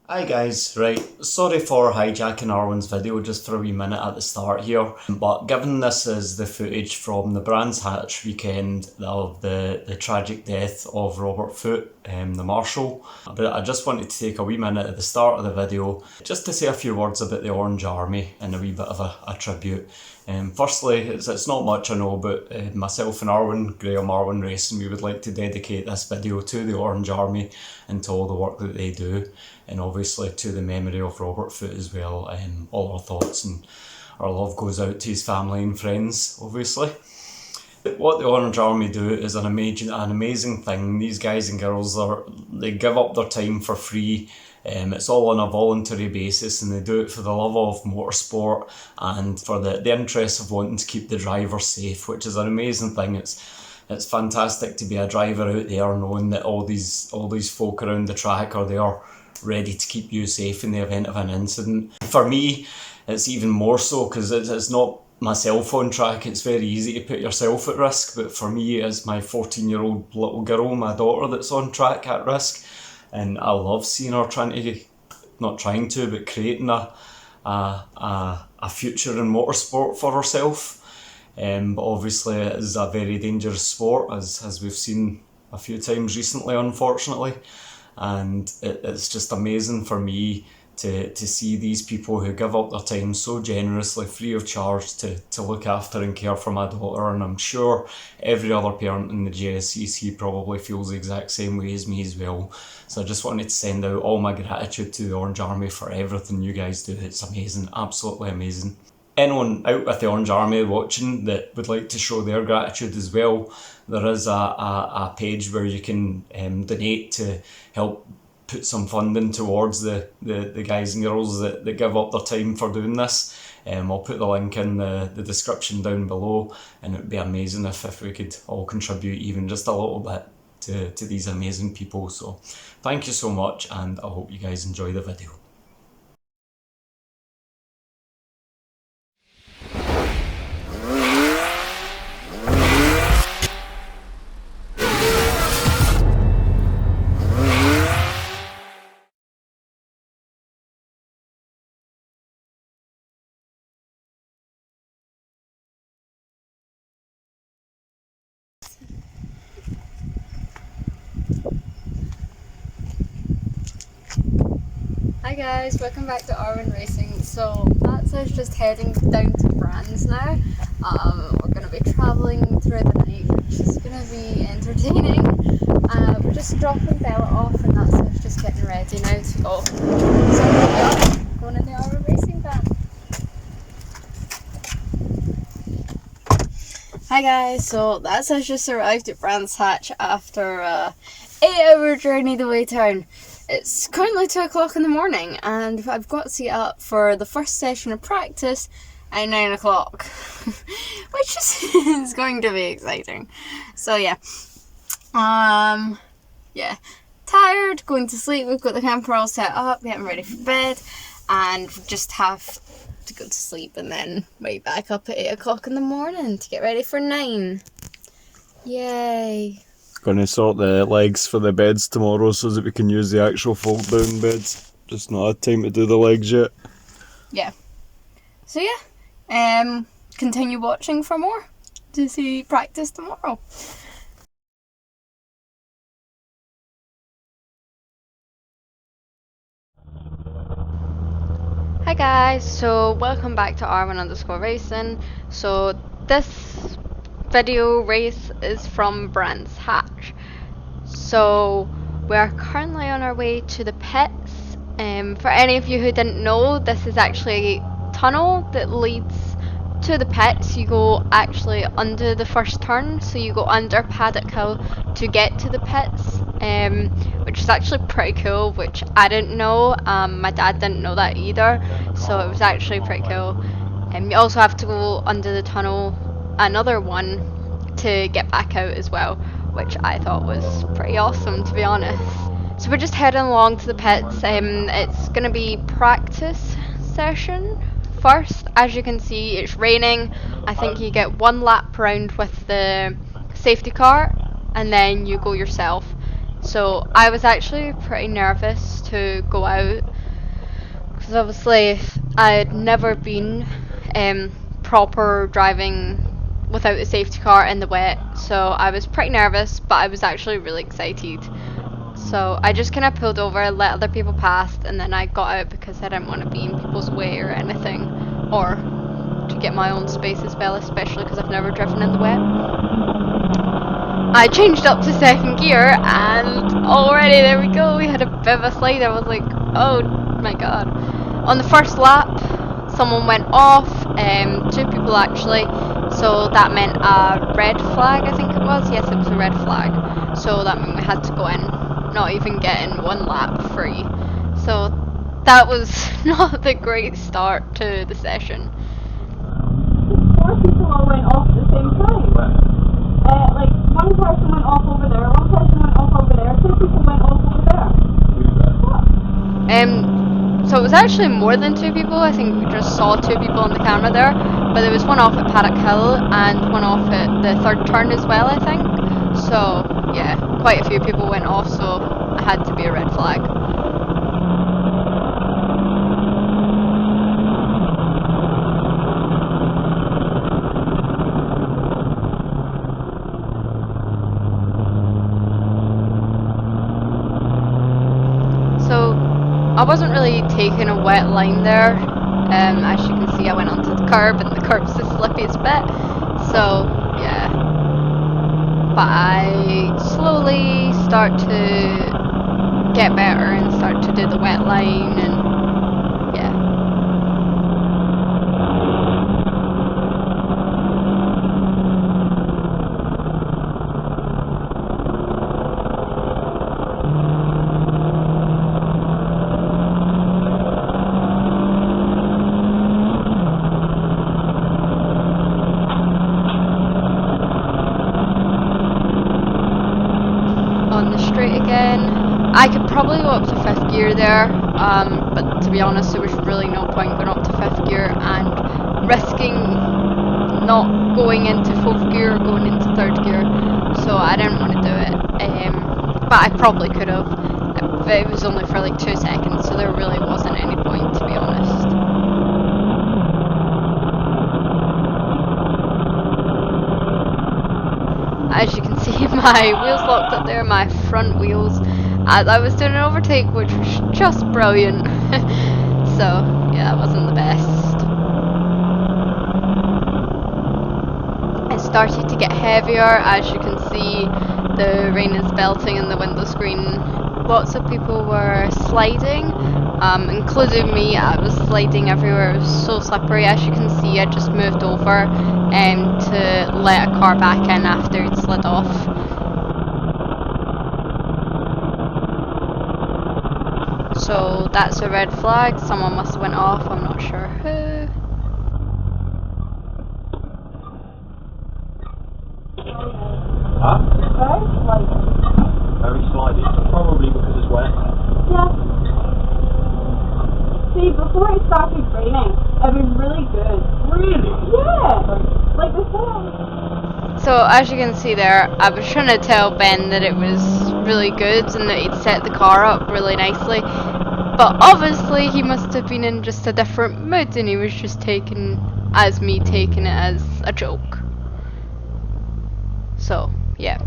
Hi guys, right, sorry for hijacking Arwen's video just for a wee minute at the start here, but given this is the footage from the Brands Hatch weekend of the tragic death of Robert Foote, the Marshal, but I just wanted to take a wee minute at the start of the video just to say a few words about the Orange Army and a wee bit of a tribute. Firstly, it's not much I know, but myself and Graham Arwen Racing, we would like to dedicate this video to the Orange Army and to all the work that they do, and obviously to the memory of Robert Foote as well. All our thoughts and our love goes out to his family and friends, obviously. What the Orange Army do is an amazing thing. These guys and girls, they give up their time for free. It's all on a voluntary basis, and they do it for the love of motorsport and for the interest of wanting to keep the drivers safe, which is an amazing thing. It's fantastic to be a driver out there knowing that all these folk around the track are there ready to keep you safe in the event of an incident. For me, it's even more so because it's not myself on track. It's very easy to put yourself at risk, but for me, as my 14-year-old little girl, my daughter, that's on track at risk. And I love seeing her creating a future in motorsport for herself. But obviously it is a very dangerous sport, as we've seen a few times recently, unfortunately. And it's just amazing for me to see these people who give up their time so generously, free of charge, to look after and care for my daughter. And I'm sure every other parent in the JSCC probably feels the exact same way as me as well. So I just wanted to send out all my gratitude to the Orange Army for everything you guys do. It's amazing, absolutely amazing. Anyone out with the Orange Army watching that would like to show their gratitude as well, there is a page where you can donate to help put some funding towards the guys and girls that give up their time for doing this. I'll put the link in the description down below, and it would be amazing if we could all contribute even just a little bit to these amazing people. So thank you so much, and I hope you guys enjoy the video. Hi guys, welcome back to Arwen Racing. So that's us just heading down to Brands now. We're going to be travelling through the night, which is going to be entertaining. We're just dropping Bella off, and that's us just getting ready now to go. So here we are, going in the Arwen Racing van. Hi guys, so that's us just arrived at Brands Hatch after an 8-hour journey the way down. It's currently 2 o'clock in the morning, and I've got to set up for the first session of practice at 9 o'clock, which is going to be exciting. So yeah, tired, going to sleep. We've got the camper all set up, getting ready for bed, and just have to go to sleep and then wake back up at 8 o'clock in the morning to get ready for 9. Yay. Going to sort the legs for the beds tomorrow so that we can use the actual fold down beds. Just not had time to do the legs yet. Yeah. So yeah, continue watching for more to see practice tomorrow. Hi guys, so welcome back to Arwen_Racing. So this video race is from Brands Hatch. So we're currently on our way to the pits. For any of you who didn't know, this is actually a tunnel that leads to the pits. You go actually under the first turn, so you go under Paddock Hill to get to the pits, which is actually pretty cool, which I didn't know. My dad didn't know that either, so it was actually pretty cool. You also have to go under the tunnel another one to get back out as well, which I thought was pretty awesome, to be honest. So we're just heading along to the pits. It's going to be practice session first. As you can see, it's raining. I think you get 1 lap round with the safety car and then you go yourself. So I was actually pretty nervous to go out because obviously I'd never been proper driving without a safety car in the wet, so I was pretty nervous, but I was actually really excited. So I just kind of pulled over, let other people pass, and then I got out because I didn't want to be in people's way or anything, or to get my own space as well, especially because I've never driven in the wet. I changed up to second gear, and already there we go, we had a bit of a slide. I was like, oh my god. On the first lap, someone went off, 2 people actually, so that meant a red flag, I think it was. Yes, it was a red flag, so that meant we had to go in, not even getting 1 lap free. So that was not the great start to the session. 4 people all went off at the same time. Like, 1 person went off over there, 1 person went off over there, 2 people went off over there. So it was actually more than 2 people. I think we just saw 2 people on the camera there, but there was 1 off at Paddock Hill and 1 off at the 3rd turn as well, I think. So yeah, quite a few people went off, so it had to be a red flag. I wasn't really taking a wet line there. As you can see, I went onto the curb, and the curb's the slippiest bit. So yeah, but I slowly start to get better and start to do the wet line, and yeah. I could probably go up to 5th gear there, but to be honest, there was really no point going up to 5th gear and risking not going into 4th gear or going into 3rd gear, so I didn't want to do it. But I probably could have, but it was only for like 2 seconds, so there really wasn't any point, to be honest. As you can see, my wheels locked up there, my front wheels, as I was doing an overtake, which was just brilliant. So yeah, that wasn't the best. It started to get heavier. As you can see, the rain is belting in the window screen. Lots of people were sliding, including me. I was sliding everywhere. It was so slippery. As you can see, I just moved over to let a car back in after it slid off. So that's a red flag. Someone must have went off. I'm not sure who. Huh? Very slidey. Probably because it's wet. Yeah. See, before it started raining, it was really good. Really? Yeah. Like the sun. So as you can see there, I was trying to tell Ben that it was really good and that he'd set the car up really nicely. But obviously he must have been in just a different mood and he was just taking it as a joke. So, yeah.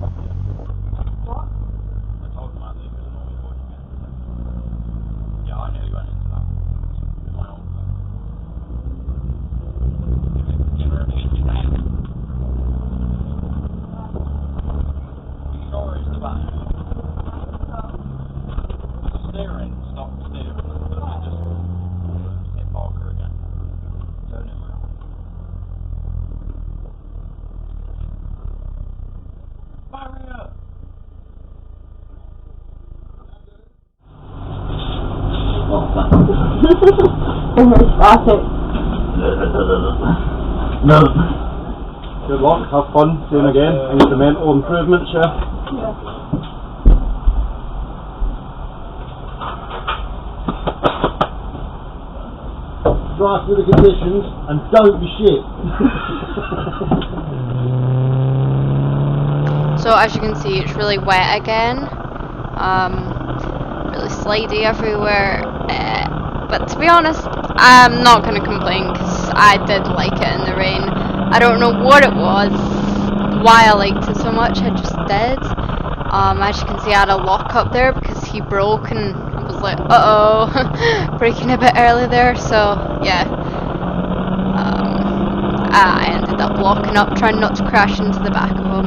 No. Good luck, have fun, doing again, incremental improvements, yeah? Yeah. Drive through the conditions and don't be shit. So as you can see, it's really wet again. Really slidey everywhere. But to be honest, I'm not going to complain because I did like it in the rain. I don't know what it was, why I liked it so much, I just did. As you can see, I had a lock up there because he broke, and I was like, uh-oh, breaking a bit early there, so yeah. I ended up locking up, trying not to crash into the back of him.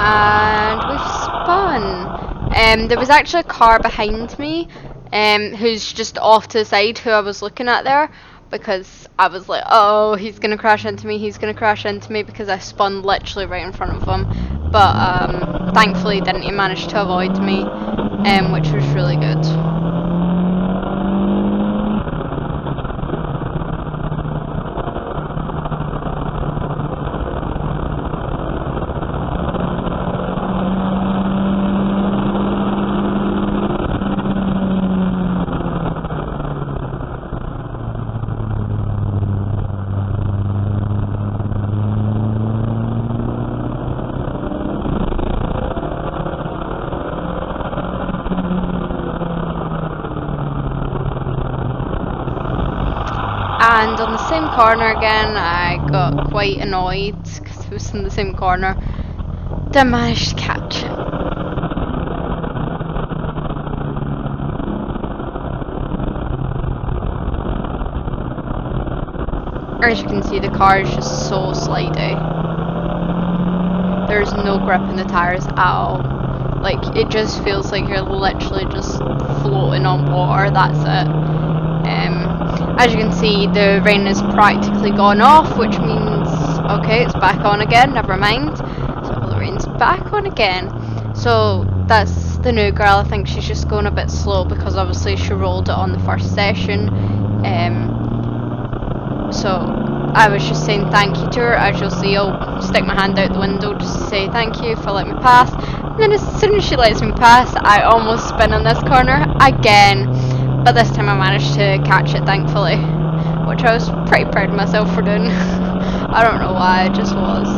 And we've spun. There was actually a car behind me, who's just off to the side, who I was looking at there, because I was like, oh, he's gonna crash into me, because I spun literally right in front of him. But thankfully didn't he manage to avoid me, which was really good. And on the same corner again, I got quite annoyed because it was in the same corner. Didn't manage to catch it. As you can see, the car is just so slidey. There's no grip in the tires at all. Like, it just feels like you're literally just floating on water, that's it. As you can see, the rain is practically gone off, which means, okay, it's back on again, never mind. So the rain's back on again. So that's the new girl. I think she's just going a bit slow because obviously she rolled it on the first session. So I was just saying thank you to her. As you'll see, I'll stick my hand out the window just to say thank you for letting me pass. And then as soon as she lets me pass, I almost spin on this corner again. But this time I managed to catch it, thankfully, which I was pretty proud of myself for doing. I don't know why, I just was.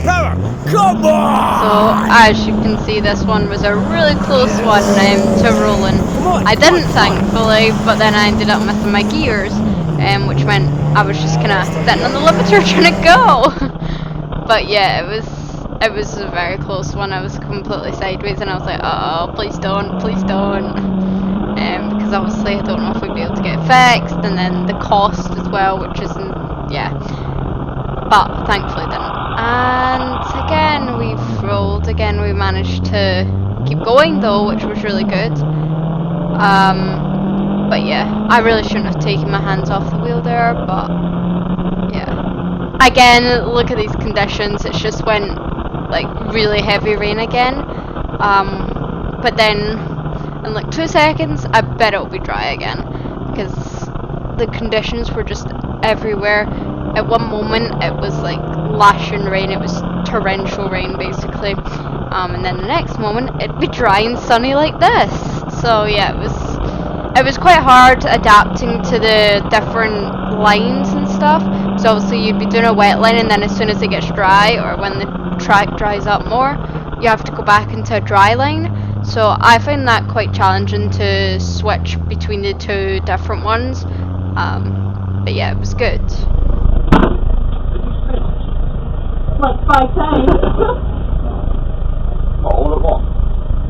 Power! Come on! So, as you can see, this one was a really close one to rolling. I didn't, thankfully, but then I ended up missing my gears, which meant I was just kind of sitting on the limiter trying to go. But yeah, it was a very close one. I was completely sideways, and I was like, oh, please don't. Because obviously I don't know if we'd be able to get it fixed, and then the cost as well, which isn't, yeah. But thankfully didn't. And again, we've rolled. Again, we managed to keep going though, which was really good. But yeah, I really shouldn't have taken my hands off the wheel there, but yeah. Again, look at these conditions. It's just went like really heavy rain again. But then in like 2 seconds, I bet it'll be dry again because the conditions were just everywhere. At one moment, it was like lashing rain. It was torrential rain, basically. And then the next moment, it'd be dry and sunny like this. So yeah, it was quite hard adapting to the different lines and stuff. So obviously, you'd be doing a wet line, and then as soon as it gets dry, or when the track dries up more, you have to go back into a dry line. So I find that quite challenging to switch between the two different ones. But yeah, it was good. Like 5 times. All at once.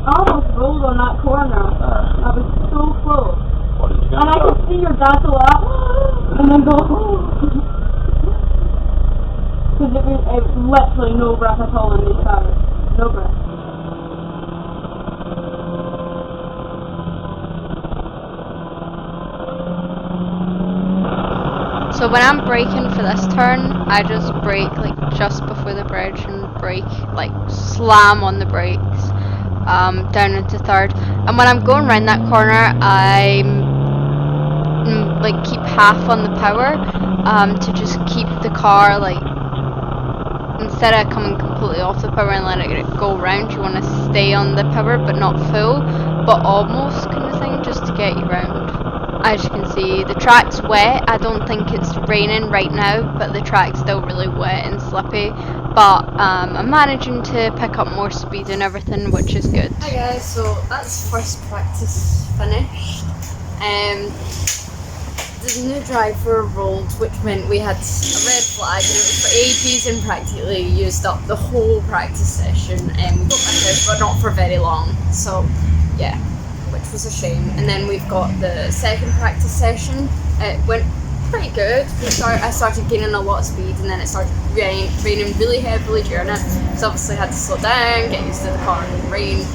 I almost rolled on that corner. I was so close. What did you get? And I could see your dad go up and then go because it was literally no breath at all in these tires. No breath. So when I'm braking for this turn, I just brake like just before the bridge and brake, like slam on the brakes, down into third. And when I'm going around that corner, I'm like keep half on the power, to just keep the car like, instead of coming completely off the power and letting it go round, you want to stay on the power but not full, but almost kind of thing, just to get you round. As you can see, the track's wet. I don't think it's raining right now, but the track's still really wet and slippy. But I'm managing to pick up more speed and everything, which is good. Hi guys, so that's first practice finished. The new driver rolled, which meant we had a red flag, and it was for ages and practically used up the whole practice session. And we got back out, but not for very long. So yeah, which was a shame. And then we've got the second practice session. It went pretty good. I started gaining a lot of speed, and then it started raining really heavily during it. So obviously I had to slow down, get used to the car in the rain.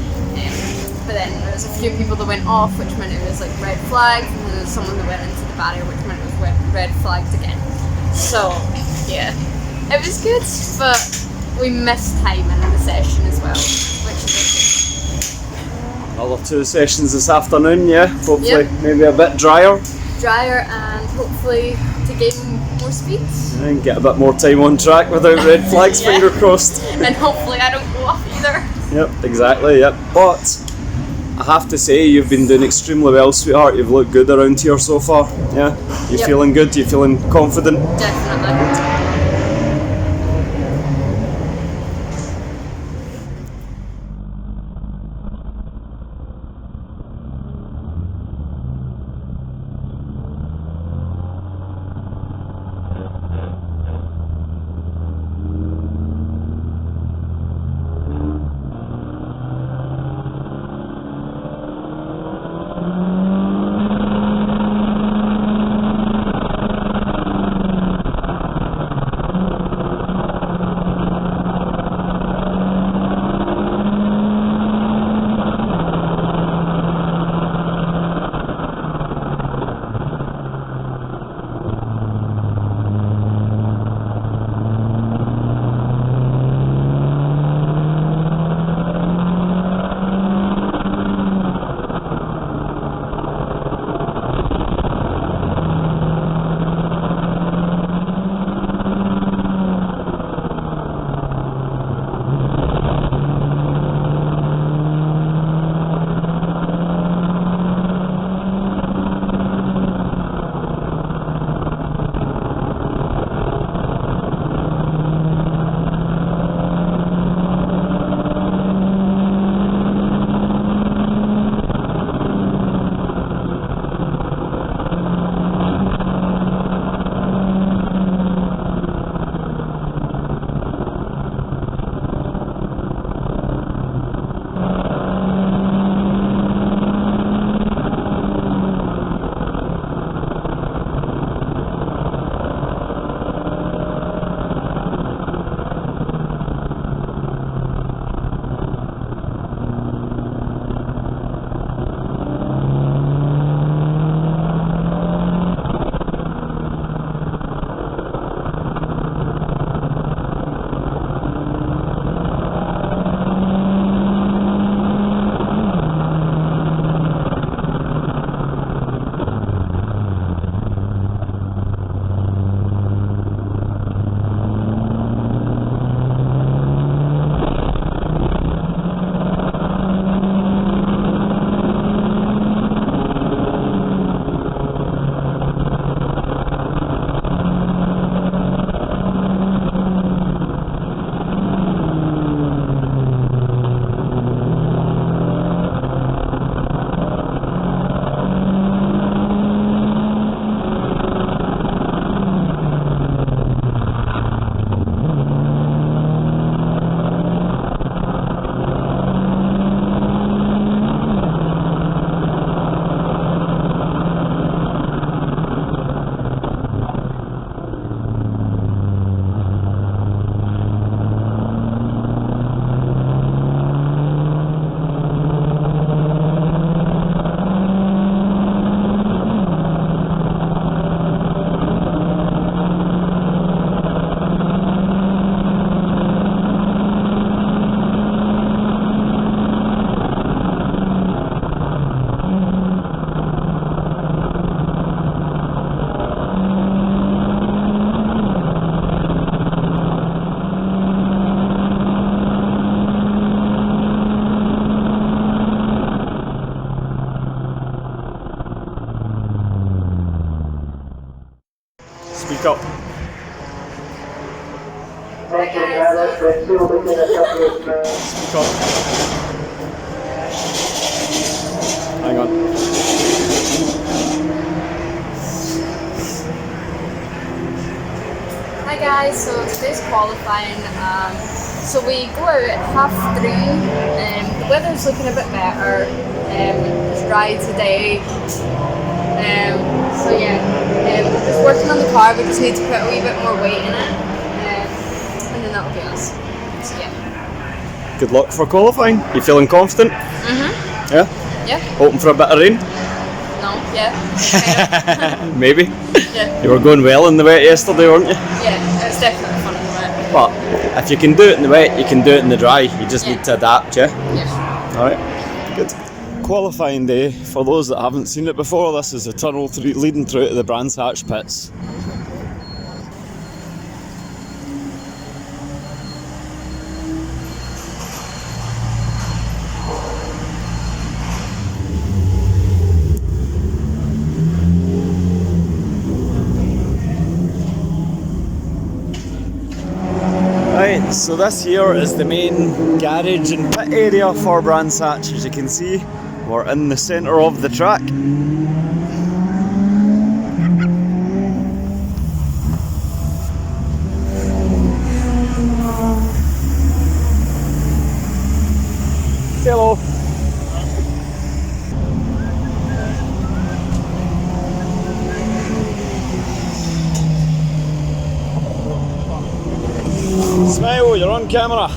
But then there was a few people that went off, which meant it was like red flags, and then there was someone that went into the barrier, which meant it was red flags again. So yeah, it was good, but we missed time in the session as well, which is okay. Another 2 sessions this afternoon, yeah. Hopefully, Yep. maybe a bit drier. Drier, and hopefully to gain more speed. And get a bit more time on track without red flags, Yeah. finger crossed. And hopefully I don't go off either. Yep, exactly, yep. But I have to say, you've been doing extremely well, sweetheart. You've looked good around here so far. Yeah? You Yep. feeling good? You feeling confident? Definitely. Speak up. Hang on. Hi guys, so today's qualifying. So we go out at 3:30. The weather's looking a bit better. It's dry today. So yeah, we're just working on the car. We just need to put a wee bit more weight in it, and then that'll be us. So yeah. Good luck for qualifying. You feeling confident? Yeah? Yeah. Hoping for a bit of rain? No. Yeah. Maybe. Yeah. You were going well in the wet yesterday, weren't you? Yeah. It's definitely fun in the wet. But if you can do it in the wet, you can do it in the dry. You just need to adapt, yeah? Yes. Alright, good. Qualifying day, for those that haven't seen it before, this is the tunnel leading through to the Brands Hatch pits. Right, so this here is the main garage and pit area for Brands Hatch. As you can see, we're in the centre of the track. Hello. Smile, you're on camera.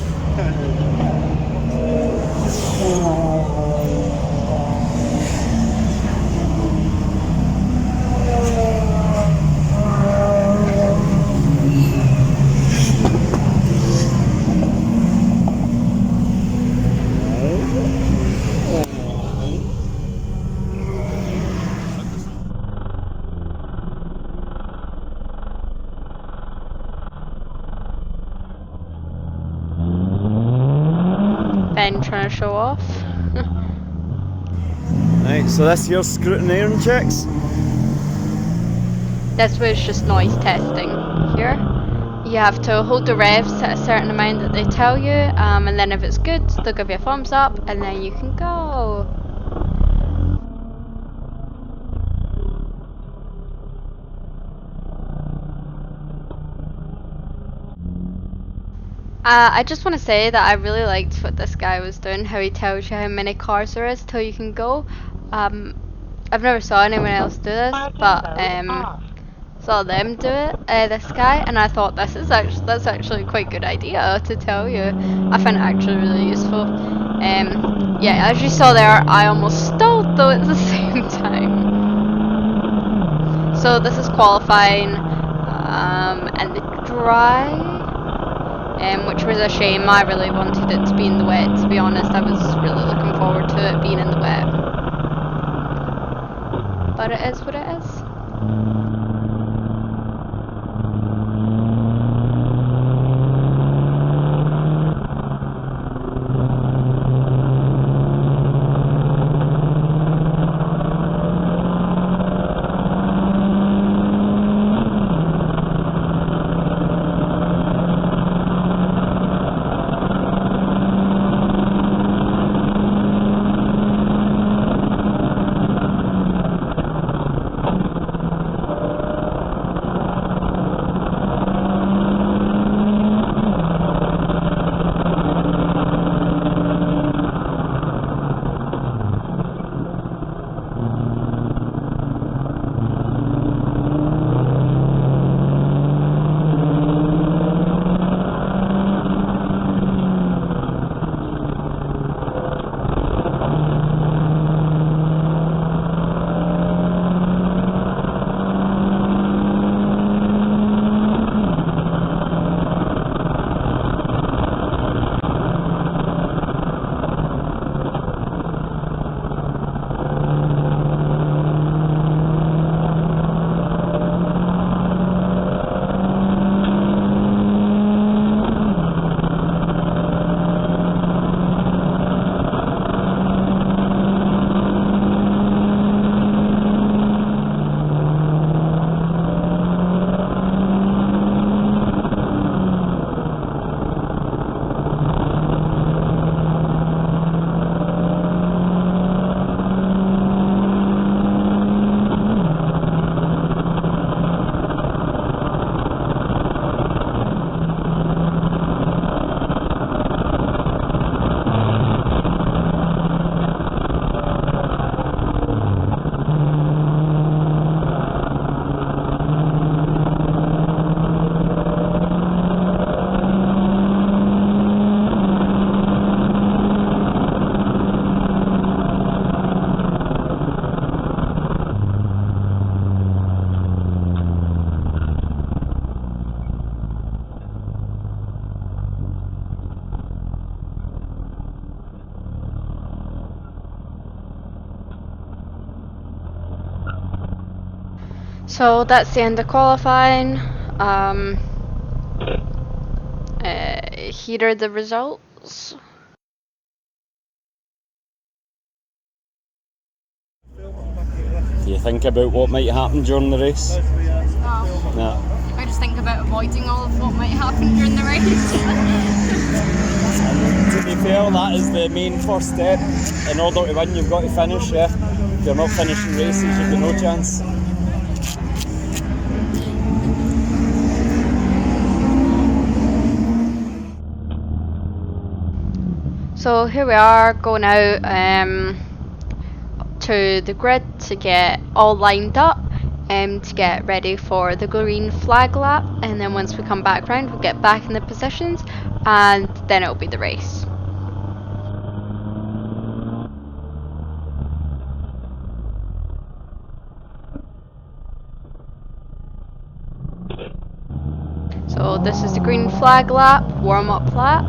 Ben trying to show off. Right, so this here's scrutineering checks. This was just noise testing here. You have to hold the revs at a certain amount that they tell you, and then if it's good, they'll give you a thumbs up, and then you can go. I just want to say that I really liked what this guy was doing, how he tells you how many cars there is till you can go. I've never saw anyone else do this, but saw them do it, this guy, and I thought that's actually a quite good idea to tell you. I find it actually really useful. Yeah, as you saw there, I almost stalled though at the same time. So this is qualifying, and the dry. Which was a shame. I really wanted it to be in the wet, to be honest. I was really looking forward to it being in the wet. But it is what it is. So that's the end of qualifying. Here are the results. Do you think about what might happen during the race? No. I just think about avoiding all of what might happen during the race. To be fair, that is the main first step. In order to win, you've got to finish, yeah. If you're not finishing races, you've got no chance. So here we are going out to the grid to get all lined up to get ready for the green flag lap, and then once we come back round we'll get back in the positions and then it'll be the race. So this is the green flag lap, warm up lap.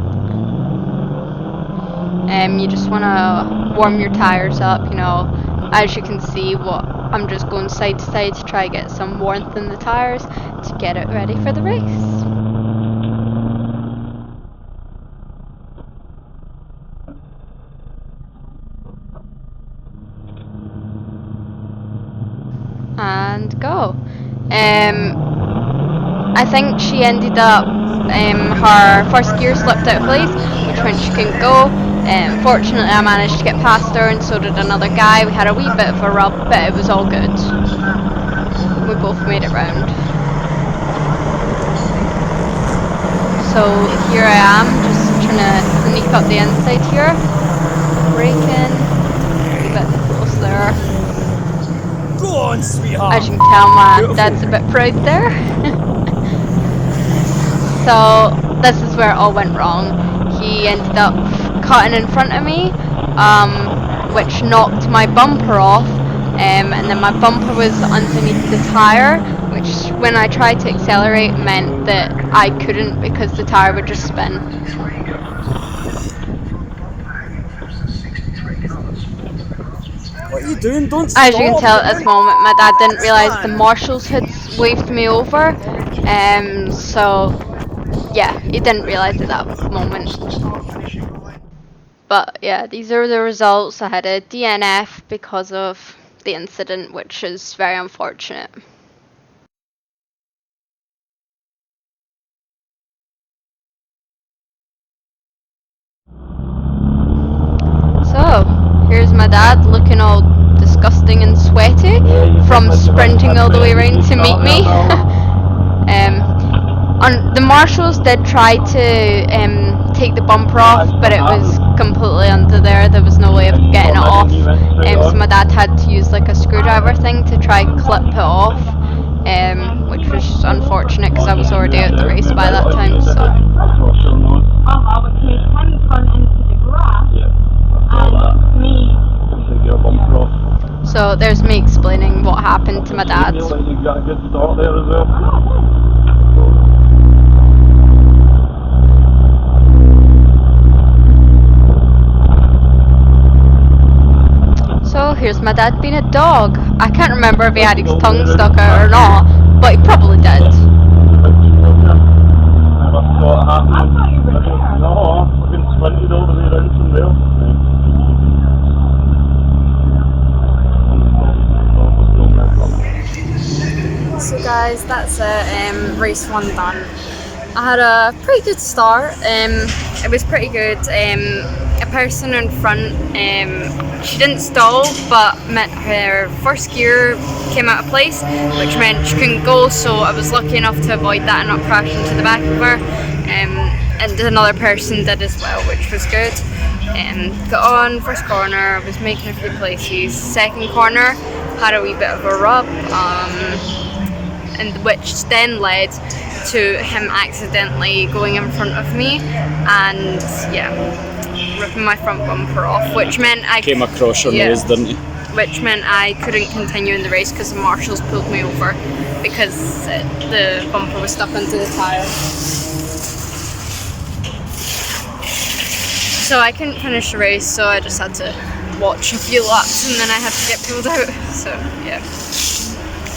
You just want to warm your tyres up, you know, as you can see I'm just going side to side to try to get some warmth in the tyres to get it ready for the race. And go. I think she ended up, her first gear slipped out of place, which meant she couldn't go. Fortunately I managed to get past her, and so did another guy. We had a wee bit of a rub, but it was all good. We both made it round. So here I am, just trying to sneak up the inside here. Braking, a wee bit close there. Go on, sweetheart! As you can tell, my dad's a bit proud there. So this is where it all went wrong. He ended up cutting in front of me, which knocked my bumper off, and then my bumper was underneath the tyre, which when I tried to accelerate meant that I couldn't because the tyre would just spin. What are you doing? Don't stop! As you can tell at this moment, my dad didn't realise the marshals had waved me over, so yeah, he didn't realise at that moment. But yeah, these are the results. I had a DNF because of the incident, which is very unfortunate. So, here's my dad looking all disgusting and sweaty from sprinting all the way around to meet me. The marshals did try to take the bumper off, but it was completely under there. There was no way of getting it off. So my dad had to use like a screwdriver thing to try clip it off, which was just unfortunate because I was already out the race by that time. So. So there's me explaining what happened to my dad. So here's my dad being a dog. I can't remember if he had his tongue stuck out or not, but he probably did. So guys, that's it, race 1 done. I had a pretty good start, it was pretty good. A person in front, she didn't stall, but her first gear came out of place, which meant she couldn't go, so I was lucky enough to avoid that and not crash into the back of her. And another person did as well, which was good. Got on first corner, was making a few places. Second corner, had a wee bit of a rub, and which then led to him accidentally going in front of me, and yeah, ripping my front bumper off, which meant I came across your nose, didn't you? Which meant I couldn't continue in the race because the marshals pulled me over because the bumper was stuck into the tyre. So I couldn't finish the race, so I just had to watch a few laps and then I had to get pulled out. So yeah.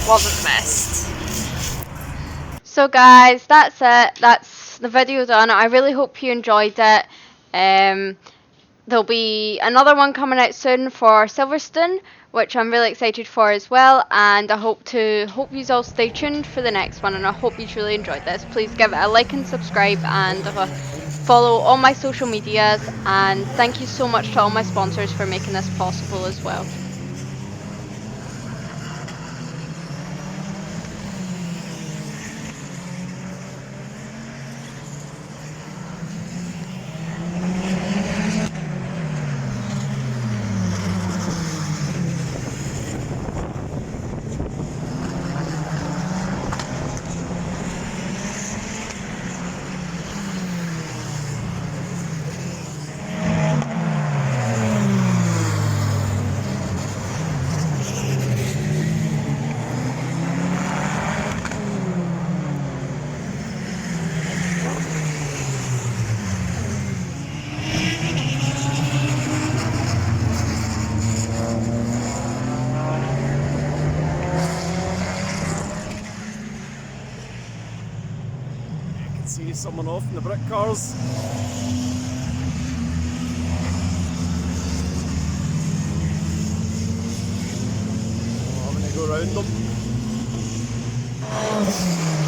wasn't the best. So guys, that's it. That's the video done. I really hope you enjoyed it. There'll be another one coming out soon for Silverstone, which I'm really excited for as well. And I hope you all stay tuned for the next one. And I hope you truly enjoyed this. Please give it a like and subscribe, and follow all my social medias. And thank you so much to all my sponsors for making this possible as well. See someone off in the BritCars. I'm going to go around them.